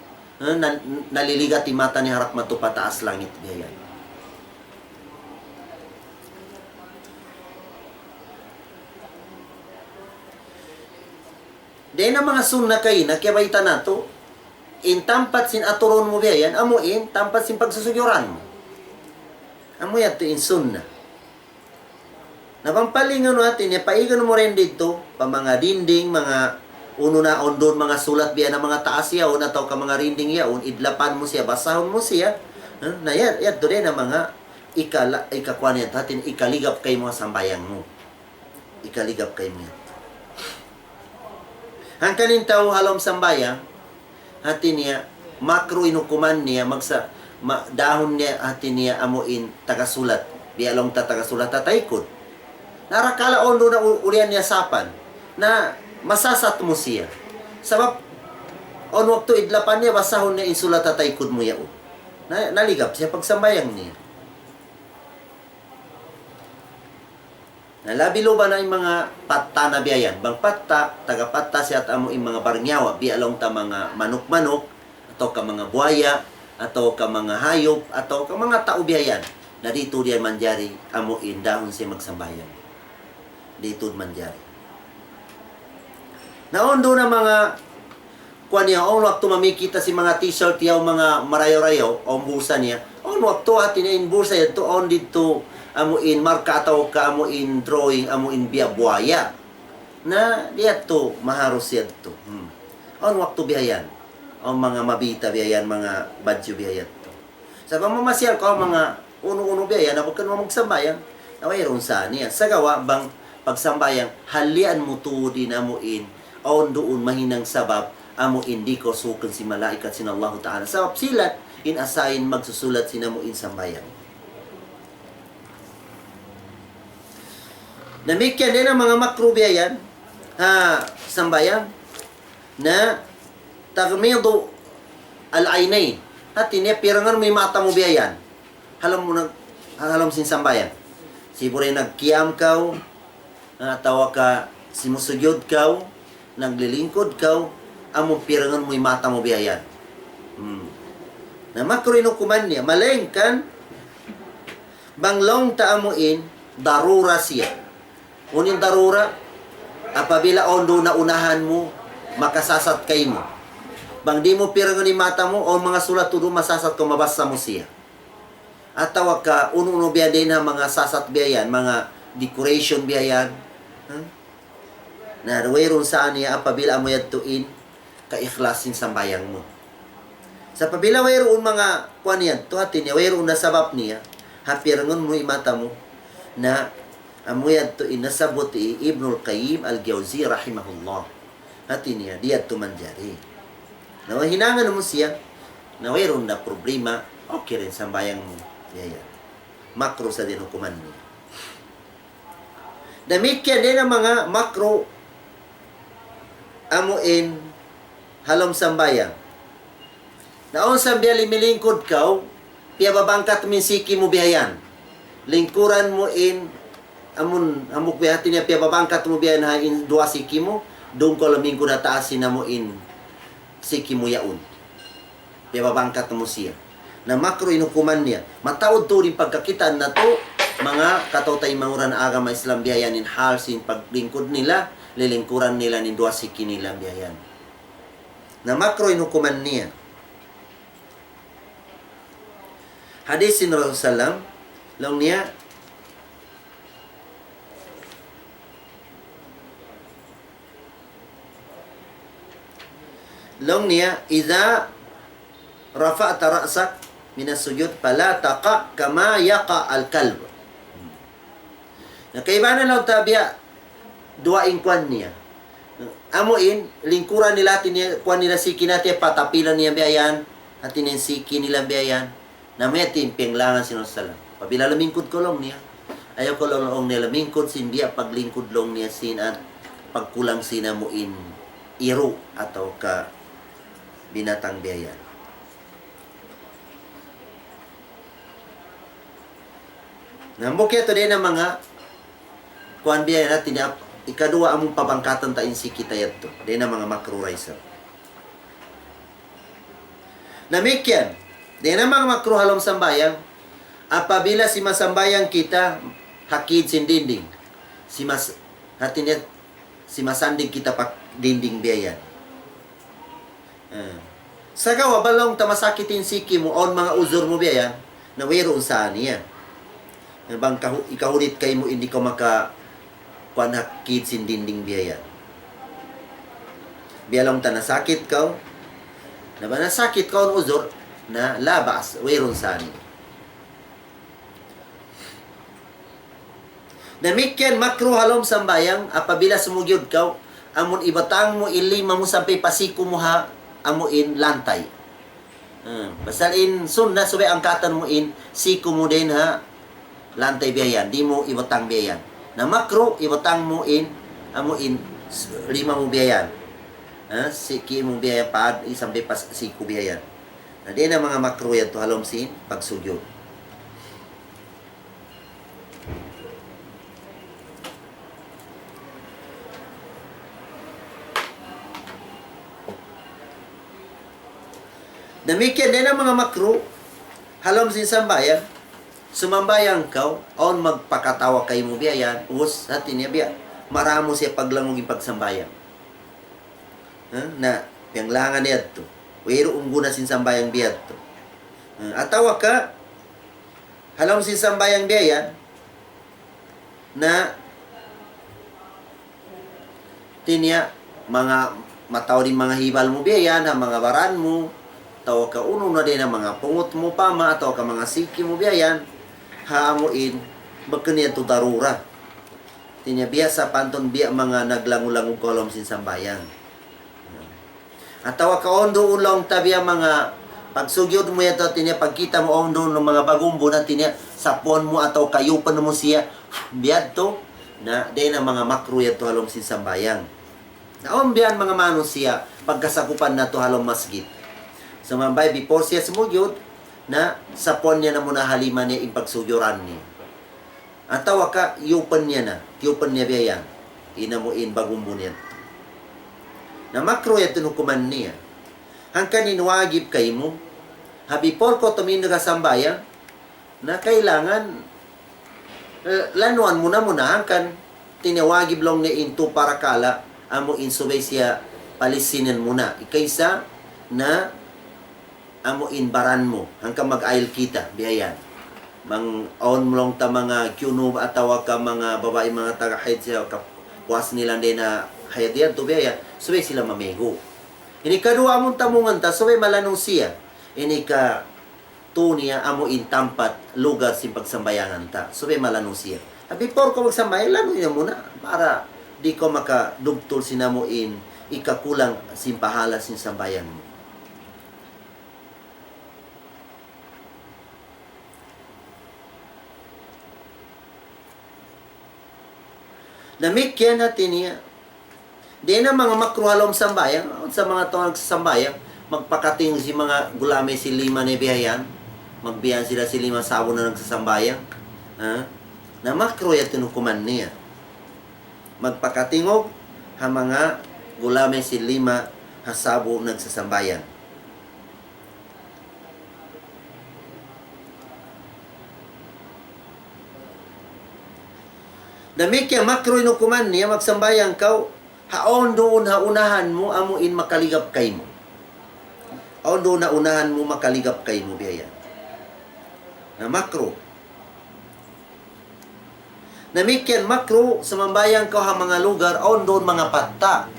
naliligat ti mata ni harap mato pataas langit biya yan. Dahil ang mga sunna kayo, nakiyabayta na to, in tampat sin aturon mo biya yan, amo in tampat sin pagsusugyuran mo. Amo yan to in sunna. Napampalingan natin, paigan mo rin dito, pa mga dinding, mga uno na ondon, mga sulat biya na mga taas yaon, ataw ka mga rinding yaon, idlapan mo siya, basahon mo siya, na yan doon na mga ikakwan yan, tatin ikaligap kay mga sambayang mo. Ikaligap kay mo yan. Hangkanin tao halom sambayang, hati niya, makro inukuman niya, dahon niya, hati niya amuin tagasulat, bialong tagasulat tataykod. Narakala ondo na ulian niya sapan na masasat mo siya. Sabab on waktu idlapan niya basahon niya insulat tataykod mo yao. Naligap siya pagsambayang niya. Nalabilo ba na yung mga patta na biyayan? Bang patta, taga-patta siya at amo yung mga barngyawa, bialong ta mga manok-manok, atau ka mga buhaya, atau ka mga hayop, atau ka mga tao biyayan. Na dito diyan manjari, amuin dahon siya magsambayan. Dito manjari. Naondo na mga kuan niya, on waktu mamikita si mga t-shirt yaw mga marayo-rayo, on bursa niya, on waktu atin in bursa yaw, to on dito, amuin marka ataw ka amuin drawing, amuin biya buhaya. Na diya to, maharos yan to. On waktu biyayan, on mga mabita biyayan, mga badyo biyayan to. Sa pamamasyal ko, mga uno-uno biyayan, na huwag ka naman magsambayan, na mayroon sa niya. Sa gawa, bang pagsambayang halian mo tuudin amuin on doon mahinang sabab amuin di ko sukan si malaikat sin Allah Ta'ala sabab sila inasayin magsusulat sinamuin sambayang. Namikyan din ang mga makrubiyayan sambayang na tagmido al-aynay at tinipirangan mo yung mata mo biyayan halam sin sambayang sibure nagkiam kaw tawa ka simusugyod kaw, naglilingkod kaw, among pirangan mo yung mata mo biyayan. Na makrinukuman niya, malengkan, banglong taamuin, darura siya. Unin darura, apabila ondo na unahan mo, makasasat kay mo. Bang di mo pirangan yung mata mo, o mga sulat tudo, masasat ko, mabasa mo siya. At tawa ka, uno-uno biya din ha, mga sasat biyayan, mga decoration biyayan, na mayroon saan niya apabila mo yadtuin ka-ikhlasin sambayang mo. Sa pabila mayroon mga kuan yan, tuhatin niya, mayroon na sabab niya, hapirangon mo imata mo, na amo yadtuin nasabot Ibnul Qayyim al-Jawzi rahimahullah. Hatin niya, diyad tumanjari. Na hinangan mo siya, na mayroon na problema, okay rin sambayang mo. Yan. Makro sa dinukuman niya. Damikyan din ang mga makro amuin halom sambayang. Naon sambiya limilingkod kaw, piya babangkat min siki mo biyayan. Lingkuran mo in amuk bihati niya piya babangkat mo biyayan ha in dua siki mo, doon ko lamingko na taasin na mo in siki mo yaun. Piya babangkat mo siya. Na makro inukuman niya. Matawad to rin pagkakitaan na to, mga katotay manguran agama Islam biyayan in halsin paglingkod nila, lilingkuran nila ni dua siki nila biyayan. Na makro inukuman niya. Hadis sin Rasulullah long niya idza rafa'ta ra'sak min as-sujud fala taqa kama yaqa al-kalb. Kaibanan lang tabiya dua ingkwan niya. Amuin lingkuran nila tinya kwan nila siki natin patapilan niya biyayan at siki nila biyayan. Na may timpinglangan sinusala. Pabila lamingkod ko lang niya. Ayaw ko lang niya lamingkod sindiya paglingkod lang niya sin at pagkulang sinamuin iro atau ka binatang biyayan. Nambukya to din ang mga kuan biyayan natin niya. Ikadua among pabangkatan ta insi kita yato. Din ang mga macro riser. Namikyan. Di na mga makruh halom sambayang, apabila si masambayang kita, hakid sin dinding. Si masandig kita pak dinding biyayan. Sa gawa, balong tamasakitin siki mo, on mga uzur mo biyayan, na wero saan niya. Bang ikahulit kay mo, hindi ko hakid sin dinding biyayan. Biyalong tanasakit ka, na ba nasakit ka on uzur, na labas, wayron sani. Namikyan makro halom sambayang apabila sumugyod ka, amon ibatang mo ilima mo sampai pasiko mo ha, amuin lantay. Basal in sunna subay angkatan mo in siko mo din ha, lantay biyayan, di mo ibatang biyayan. Na makro ibatang mo in amuin lima mo biyayan. Siki mo biyayan paad sampai pasiko biyayan. Di na mga makro yan to halom sin pagsugyo. Demikian din ang mga makro halom sin sambayan. Sumambayang ka, on magpakatawa kay mo biyayan, us hatin niya biya. Maramo siya paglangong pagsambayang. Na piyanglangan niya to. Wero ungguna sin sambayang biyad to. Atawa ka halong sin sambayang biyayan na tinya mga mataw din mga hibal mo biyayan, mga baran mo, tawa ka uno na din ang mga pungot mo pama, atawa ka mga siki mo biyayan, haamuin bagkaniya to darura. Tinya biya sa panton biya mga naglangulango kolom sin sambayang. Atawa ka ondo ulong tabi ang mga pagsugyod mo yato tinya pagkita mo ondo ng mga bagumbo na tinya sapon mo ataw kayupan mo siya biyad to na din ang mga makro yato halom sin sambayang. Naombiyan mga mano siya pagkasakupan na to halom masgit. Sumambay before siya sumugyod na sapon niya na muna haliman niya in pagsugyoran niya. Atawa ka yupan niya biyayan. Inamuin bagumbo niya. Na makro yato nukuman niya. Hangkan inuwagib kay mo, habipor ko tumin ka sambayang, na kailangan lanuan mo na hangkan tinawagib lang ni into para kala, amo insubay siya palisinan mo na. Ikaysa na amo inbaran mo, hangkan mag-ail kita, biyayan. Mang-on mo lang ta mga kyunub atawa ka mga babae mga taga-hide siya, kapuas nila din na hayat yan, tubaya, subay sila mamego. Ini kadua among tamungan ta, subay malanong siya. Ini ka niya amo intampat lugar sin pagsambayangan ta. Subay malanong siya. Before ko magsambayan, lano niya muna para di ko makadugtol sinamo in ikakulang sin pahala sin sambayan mo. Namikyan natin niya. Di na mga makruhalom sambayang, sa mga tawag sa sambayang, magpakating si mga gulame si lima ni biyayan, magbiyan sila si lima sabon na nagsasambayang, na makro ya tinukuman niya. Magpakatingog, ha mga gulame si lima hasabo nagsasambayan. Namik kaya makro inukuman niya, magsambayang kau, haon doon haunahan mo, amuin makaligap kay mo. Haon doon unahan mo, makaligap kay mo, biyaya. Na makro. Namik yan makro, samambayang kau ha mga lugar, haon doon mga patta.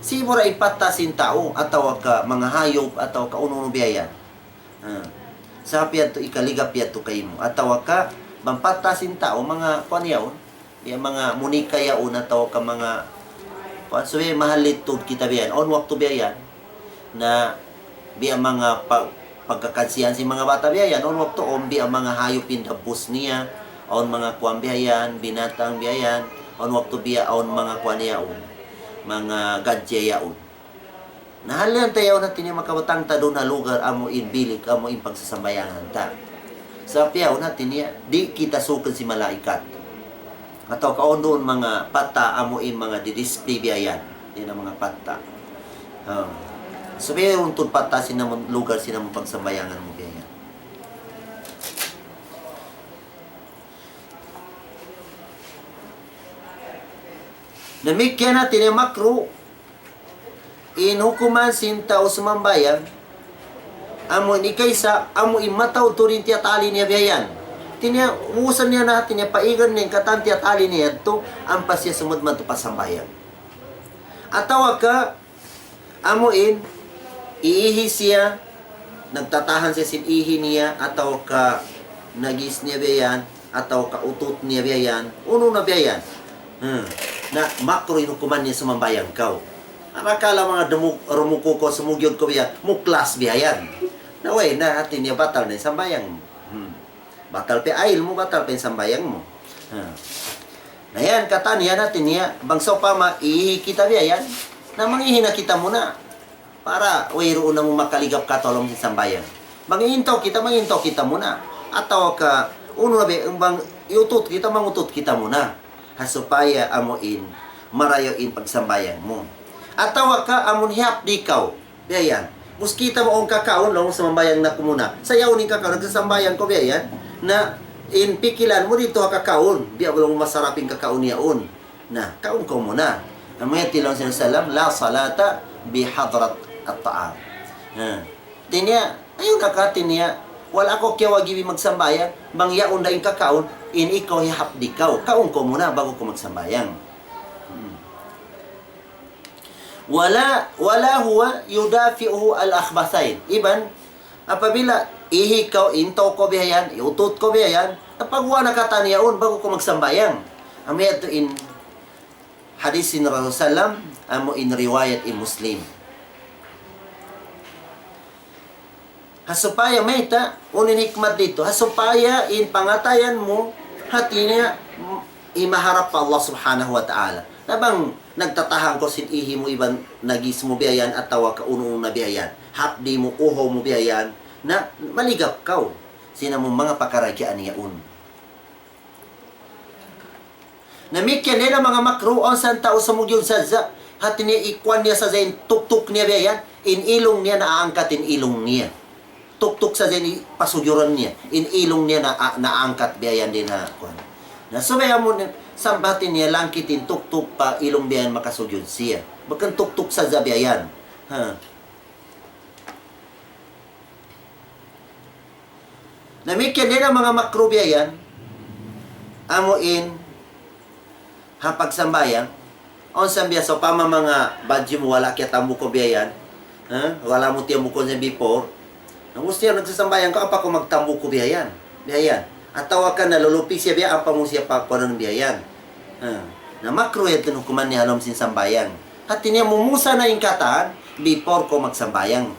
Simura ipatta sin tao, ataw ka mga hayop, ataw ka uno biyaya. Sabi to ikaligap yato kay mo. Ataw ka, bampatta sin tao, mga kuanyaon, mga munika yaon ataw ka mga sabi mahalit to kita biyan on waktu biyan na biya mga pagkakansiyan si mga bata biyan on waktu biya mga hayopin dabus niya on mga kuan biyan binatang biyan on waktu biya on mga kuan yaon mga gadya yaon nahalan tayo natin yung makawatang ta doon na lugar amo in bilik amo in pagsasambayangan ta sa piyaw natin niya di kita sukan si malaikat atau kaon doon mga pata amuin mga didisplay biyayan din ang mga pata so biya untun pata sinamon lugar sinamon pagsambayangan mo biyayan namikyan natin yung makro in hukuman sinta o sumambayan amo ni kaysa amo imataw turin tiyatali niya biyayan tinya usan niya natin niya paigan niya katanti at ali niya to ang pasya sumudman to pasambayan atawa ka amuin iihi siya nagtatahan siya sin ihi niya ataw ka nagis niya biyan ataw ka utot niya biyan uno na biyan na makro inukuman niya sumambayan kaw akala mga rumuko ko sumugyod ko biyan muklas biyan naway na atin niya batal na sambayang batal pe ail mo, batal pe sambayang mo. Na yan, kata niya natin niya, bangso pa maihi kita biya yan, na manghihina kita muna. Para, wayroon na mo makaligap ka tolong sa sambayang. Manghihintaw kita muna. Ataw ka, uno na be, bang iutot kita, mangutot kita muna. Hasupaya amuin, marayoin pagsambayang mo. Ataw ka, amun hiyap di kaw. Biya yan. Muskita mo ang kakaon lang sa mambayang na kumuna. Sayaw ni kakaon, nagsasambayang ko biya yan. Na in pikilan mo dito kakaon di abulong masaraping kakaon yaon na kaon ko muna amaya tilang sinasalam la salata bi hadrat at-ta'am tinya ayun kakatin niya wala ko kaya wagibi magsambayang bang yaon daing kakaon in ikaw hihap di kaon ko muna bago ko magsambayang wala huwa yudafi'uhu al-akhbathain iban apabila ihi ka into ko bihayan, iutot ko bihayan, napagwa na kataniyaon bago ko magsambayang. Amaya to in hadis in Rasulullah amo in riwayat in Muslim. Hasupaya mayta, unin hikmat dito, hasupaya in pangatayan mo, hati niya imaharap pa Allah subhanahu wa ta'ala. Nabang nagtatahang ko sin ihi mo iban nagis mo bihayan at tawa ka unong na bihayan. Hapdi mo, uho mo bihayan, na maligap kaw sina mong mga pakaragyaan niyaon. Namikyan nila mga makro on san tao sumugyon sa hati niya ikwan niya sa zain tuktuk niya biyan in ilong niya naangkat in ilong niya. Tuktuk sa zain pasugyuran niya in ilong niya naangkat biyan din na kwan. Na subaya mo sambatin niya langkitin tuktuk pa ilong biyan makasugyod siya. Bakan tuktuk sa zabiyan. Namikyan din ang mga makrobya yan, amuin, hapagsambayan, on sambiya, so pama mga badyo mo, wala kaya tamu ko biya yan, wala mo tiya mo ko sa before, nang gusto yan, nagsasambayan ka, apa ko magtambu ko biya yan, at tawa ka na, lulupi siya biya, apa mo siya pa, kung anong biya yan, na makro yan, tinukuman niya alam sin sambayan, at niya mumusa na yung kataan, before ko magsambayang,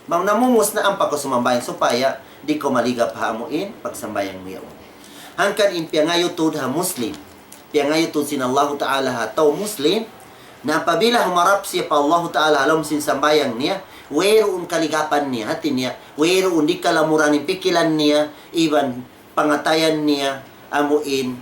bang namumus na ang pa ko sumambayang, supaya, di ko maligap hamuin pagsambayang mo yaon. Hangkan in piyangayutod ha Muslim. Piyangayutod sin Allah Ta'ala ha tao Muslim. Na pabila humarap siya pa Allah Ta'ala alam sin sambayang niya. Weroon kaligapan niya. Hati niya. Weroon di kalamuranin pikilan niya. Iban pangatayan niya. Amuin.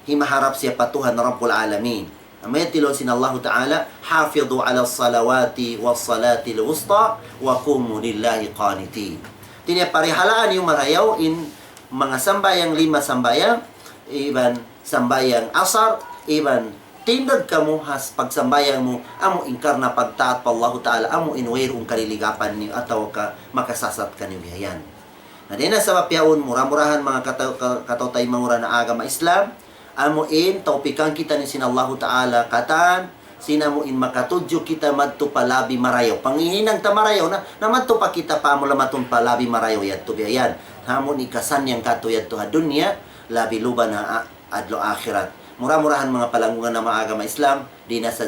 Himaharap siya pa Tuhan Rabbul Alamin. Amaya tilon sin Allah Ta'ala. Hafidhu ala salawati wa salati al-wusta. Wa kumu lillahi qanitin. Tinya parihalaan yung marayaw in mga sambayang 5 sambayang iban sambayang asar, iban tindad ka mo has pagsambayang mo, amo ingkar na pagtaat pa Allah Ta'ala, amo inwairong kaliligapan niyo ataw ka makasasat ka niyo bihayan. Na din sa mapyaon, mura-murahan mga katotay mangura na agama Islam, amo in, taupikan kita ni sinallahu ta'ala, katan, sinamuin makatudyo kita madto palabi marayaw. Pangihinang tamarayaw na, namadto pa kita pa mo lamatong palabi marayaw yadto bihayan. Hamon ikasan yang kato yadto ha dunya, labi luban na adlo akhirat. Mura-murahan mga palangungan na mga agama Islam, di na sa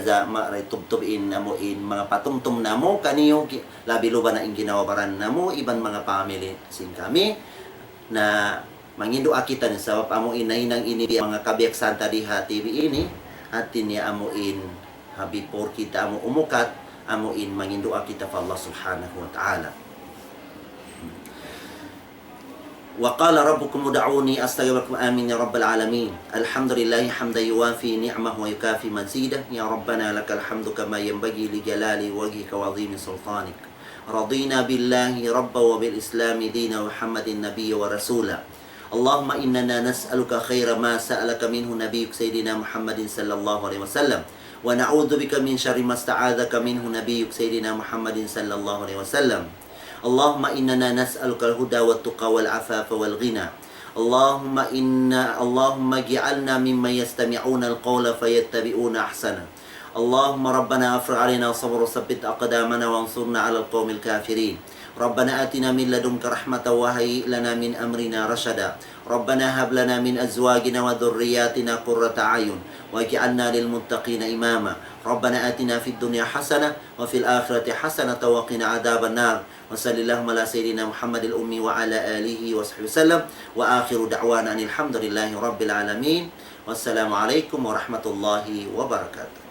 tubtubin na mo in mga patumtum na mo, kaniyo, labi luban na inginawabaran na mo, iban mga family sin kami, na mangindo akitan sa amo inainang ini mga kabiyak santa diha TV ini, at tinya amo in, before kita amo umukat, amo in mangindo akita fa Allah subhanahu wa ta'ala. وقال ربكم ادعوني استجب لكم آمين يا رب العالمين. الحمد لله حمدا يوافي نعمه ويكافي مزيده. يا ربنا لك الحمد كما ينبغي لجلال وجهك وعظيم سلطانك. رضينا بالله ربا وبالإسلام دينا ومحمد النبي ورسولا. اللهم إننا نسألك خير ما سألك منه نبيك سيدنا محمد صلى الله عليه وسلم، ونعوذ بك من شر ما استعاذك منه نبيك سيدنا محمد صلى الله عليه وسلم. اللهم إننا نسألك الهدى والتقى والعفاف والغنى. اللهم اجعلنا ممن يستمعون القول فيتبعون أحسنه. اللهم ربنا أفرغ علينا صبر وثبت أقدامنا وانصرنا على القوم الكافرين. ربنا آتنا من لدنك رحمة وهيئ لنا من أمرنا رشدا. ربنا هب لنا من أزواجنا وذرياتنا قرة أعين واجعلنا للمتقين إماما. ربنا آتنا في الدنيا حسنة وفي الآخرة حسنة وقنا عذاب النار. وصلى اللهم على سيدنا محمد الأمي وعلى آله وصحبه وسلم. وآخر دعوانا أن الحمد لله رب العالمين. والسلام عليكم ورحمة الله وبركاته.